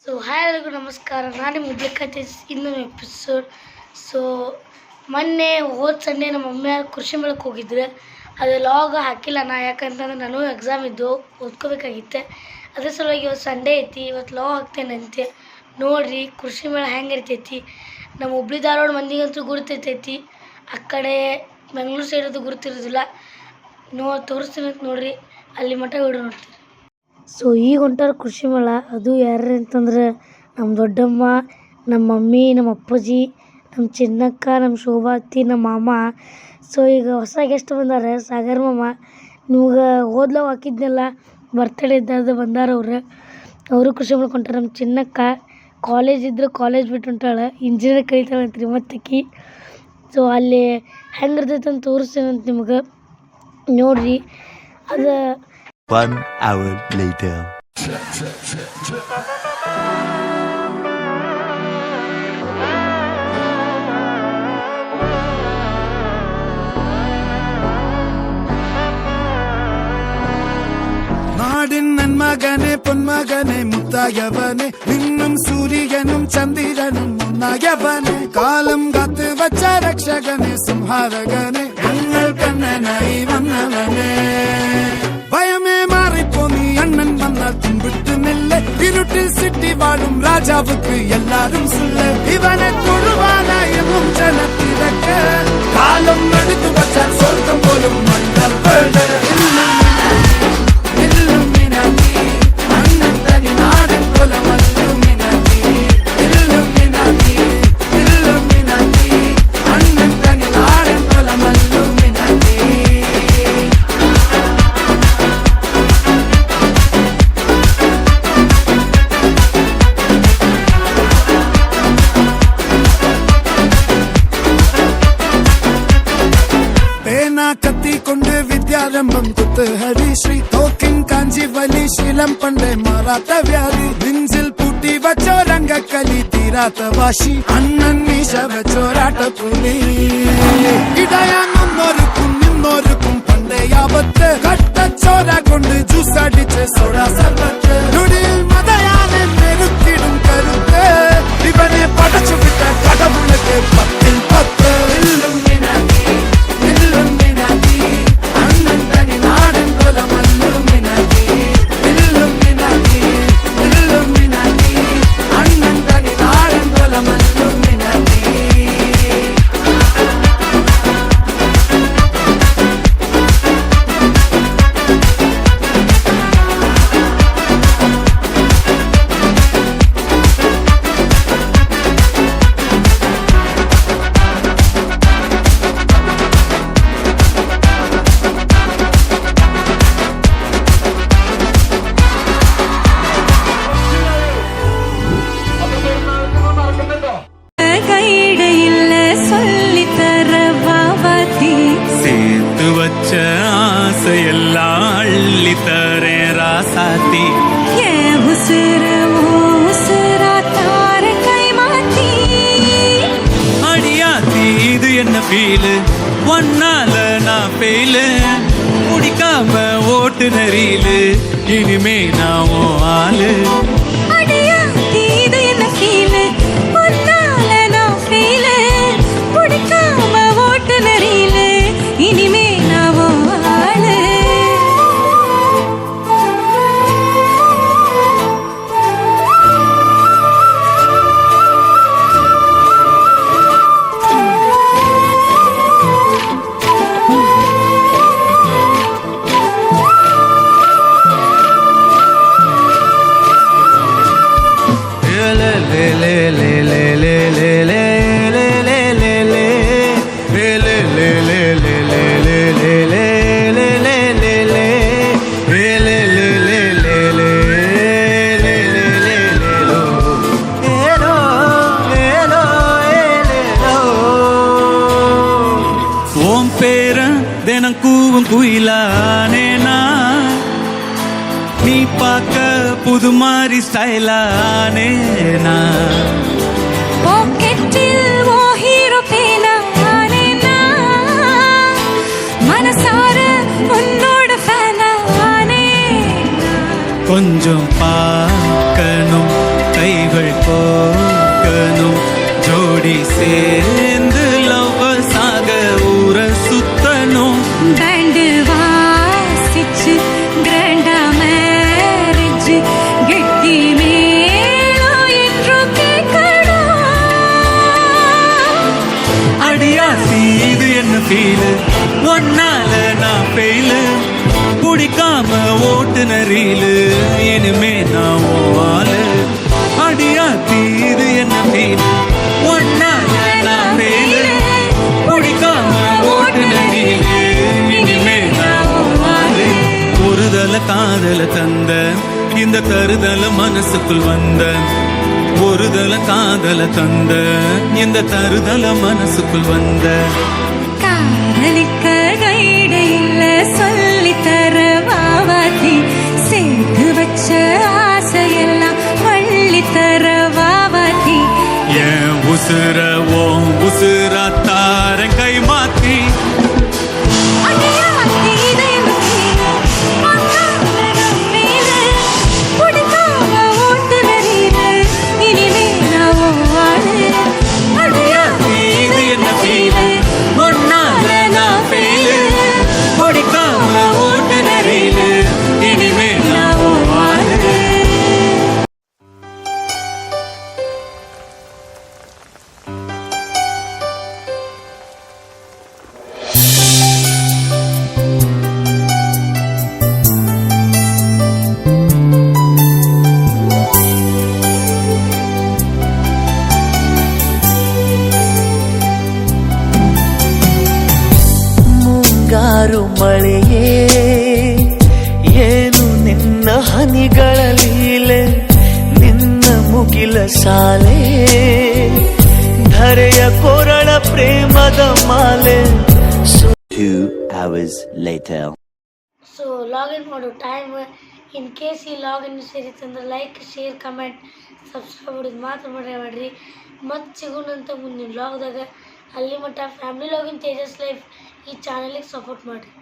Hi ಎಲ್ಲರಿಗೂ ನಮಸ್ಕಾರ. ನಾನು ನಿಮ್ಮ ಮುದ್ಲಿಕತೆ ಇನ್ನೊಂದು ಎಪಿಸೋಡ್. ಮೊನ್ನೆ ಹೋದ ಸಂಡೇ ನಮ್ಮ ಮಮ್ಮಿ ಕೃಷಿ ಮೇಳಕ್ಕೆ ಹೋಗಿದ್ರೆ ಅದು ಲಾಗ್ ಹಾಕಿಲ್ಲ ನಾ, ಯಾಕಂತಂದ್ರೆ ನಾನು ಎಕ್ಸಾಮ್ ಇದ್ದು ಓದ್ಕೋಬೇಕಾಗಿತ್ತೆ. ಅದ್ರ ಸಲುವಾಗಿ ಇವತ್ತು ಸಂಡೇ ಐತಿ, ಇವತ್ತು ಲಾಗ್ ಹಾಕ್ತೇನಂತೆ. ನೋಡಿರಿ ಕೃಷಿ ಮೇಳ ಹೆಂಗೆ ಇರ್ತೈತಿ. ನಮ್ಮ ಹುಬ್ಳಿ ಧಾರವಾಡ ಮಂದಿಗಂತೂ ಗುರುತೈತೈತಿ, ಆ ಕಡೆ ಬೆಂಗಳೂರು ಸೈಡದು ಗುರುತಿರೋದಿಲ್ಲ. ತೋರಿಸ್ತೀನಿ ಅಂತ ನೋಡಿರಿ, ಅಲ್ಲಿ ಮಟ್ಟ ವಿಡಿಯೋ ನೋಡ್ತೀರಿ. ಈಗ ಹೊಂಟಾರ ಕೃಷಿ ಮೇಳ. ಅದು ಯಾರು ಅಂತಂದ್ರೆ ನಮ್ಮ ದೊಡ್ಡಮ್ಮ, ನಮ್ಮ ಮಮ್ಮಿ, ನಮ್ಮ ಅಪ್ಪಾಜಿ, ನಮ್ಮ ಚಿನ್ನಕ್ಕ, ನಮ್ಮ ಶೋಭಾತಿ, ನಮ್ಮ ಮಾಮ. ಈಗ ಹೊಸ ಗೆಸ್ಟ್ ಬಂದಾರ, ಸಾಗರ್ ಮಾಮ. ನಿಮ್ಗೆ ಓದ್ಲಾವ್ ಹಾಕಿದ್ನೆಲ್ಲ ಬರ್ತಡೇ ಇದ್ದಾದ ಬಂದಾರ ಅವರು ಕೃಷಿ ಮೇಳಕ್ಕೆ ಹೊಂಟಾರ. ನಮ್ಮ ಚಿನ್ನಕ್ಕ ಕಾಲೇಜ್ ಇದ್ರೆ ಕಾಲೇಜ್ ಬಿಟ್ಟು ಹೊಂಟಾಳ, ಇಂಜಿನಿಯರ್ ಕಲಿತಾಳಂತ್ರಿ ಮತ್ತಕ್ಕಿ. ಅಲ್ಲಿ ಹೆಂಗಿರ್ತೈತೆ ಅಂತ ತೋರಿಸ್ತೇನಂತ ನಿಮ್ಗೆ, ನೋಡ್ರಿ. ಅದು 1 hour later. നാടിൻ നന്മകനെ പൊന്മകനെ മുത്തായവനെ നിന്നും സൂര്യനും ചന്ദ്രനും ഒന്നായവനെ കാലം കാത്ത് വച്ച രക്ഷകനെ സംഹാരകനെ ഞങ്ങൾ കണ്ണനായി വന്നവനെ ഭയമേ മാറിപ്പോ നീ അണ്ണൻ വന്നാൽ തുമ്പിട്ട് നില്ല് ഇരുട്ടിൽ സിറ്റി വാഴും രാജാവുക്ക് എല്ലാരും സുല്ല് ഇവനെ തൊഴുവാനായും ജനത്തിരക്ക് കാലം എടുത്തു വച്ചാൽ സ്വർഗം പോലും മണ്ണപ്പേട് കത്തിക്കൊണ്ട് വിദ്യാരംഭം കുത്ത് ഹരിശ്രീ തോക്കിൻ കാഞ്ചി വലി ശീലം പണ്ടേ മാറാത്ത വ്യാധി നെഞ്ചിൽ പൂട്ടി വച്ചോരംഗക്കലി തീരാത്ത വാശി അണ്ണൻ മീശ വെച്ചോരാട്ടപ്പുലി ഇടയാങ്ങൊന്നൊരുക്കും നിന്നൊരുക്കും പണ്ടേ ആപത്ത് കട്ടച്ചോര കൊണ്ട് ജ്യൂസ് അടിച്ച് സോഡാ സർബത്ത് നൊടിയിൽ മതയാനെ നെരുക്കിടും കരുത്ത് ഇവനെ പടച്ചു വിട്ട കടവുളക്ക് 10ൽ 10 ஒன்னால நான் ஃபெயிலு முடிக்காம ஓட்டு நெறியிலு இனிமே நான் ஆளு இனிமே நான் ஆளு தினம் கூவும் குயிலானேனா நீ பார்க்க புது மாதிரி ஸ்டைலானேனா பாக்கெட்டில் ஓ ஹீரோ பேனானேனா மனசார உன்னோட ஃபேனானேனா கொஞ்சம் பார்க்கணும் கைகள் கோக்கணும் ஜோடி சேர்ந்து லவ்வர்ஸாக ஊர சுத்தணும் பேண்டு வாசிச்சு கிராண்டா மேரேஜ் கெட்டி மேளம் என்றும் கேட்கணும். அடியாசி இது என்ன ஃபீலு ஒன்னால நான் ஃபெயிலு பிடிக்காம ஓட்டுன ரீலு இனிமே நான் ஆளு அடியாத்தி இது என்ன ஃபீலு ஒன்னால நான் ஃபெயிலு பிடிக்காம ஓட்டுன ரீலு இனிமே நான் ஆளு ஒருதல காதல தந்த இந்த தருதல மனசுக்குள் வந்த ஒருதல காதல தந்த இந்த தருதல மனசுக்குள் வந்த காதலிக்க கைடு இல்ல சொல்லித்தர வாவாத்தி சேர்த்து வச்ச ஆசையெல்லாம் வள்ளித்தர வாவாத்தி என் உசுர ஓம் உசுரா தார கை மாத்தி அடியாத்தி இதயம் நீ, மக்கால நம்மேல, பிடிக்காம ஓட்டுன ரீலு, இனிமே நான் உன் ஆளு. அடியாத்தி இது என்ன ஃபீலு ஒன்னால நான் ஃபெயிலு பிடிக்காம ஓட்டுன ரீலு இனிமே நான் உன் ஆளு ಮುಂಗಾರು ಮಳೆಯೇ ಏನು ನಿನ್ನ ಹನಿಗಳ ಲೀಲೆ ನಿನ್ನ ಮುಗಿಲ ಸಾಲೆ ಧರೆಯ ಕೊರಳ ಪ್ರೇಮದ ಮಾಲೆ 2 hours later. ಸೊ ಲಾಗಿನ್ ಮಾಡೋ ಟೈಮ್ ಇನ್ ಕೇಸ್ ಈ ಲಾಗಿನ್ ಸೇರಿತ್ತಂದ್ರೆ ಲೈಕ್ ಶೇರ್ ಕಮೆಂಟ್ ಸಬ್ಸ್ಕ್ರೈಬ್ ಮಾಡೋದು ಮಾತ್ರ ಮಾಡಿರಿ ಮತ್ತೆ ಸಿಗೋಣಂತ ಮುಂದಿನ ಲಾಗ್ದಾಗ ಅಲ್ಲಿ ಮಟ್ಟ ಫ್ಯಾಮಿಲಿ ಲಾಗಿನ್ ತೇಜಸ್ ಲೈಫ್ ಈ ಚಾನಲಿಗೆ ಸಪೋರ್ಟ್ ಮಾಡಿರಿ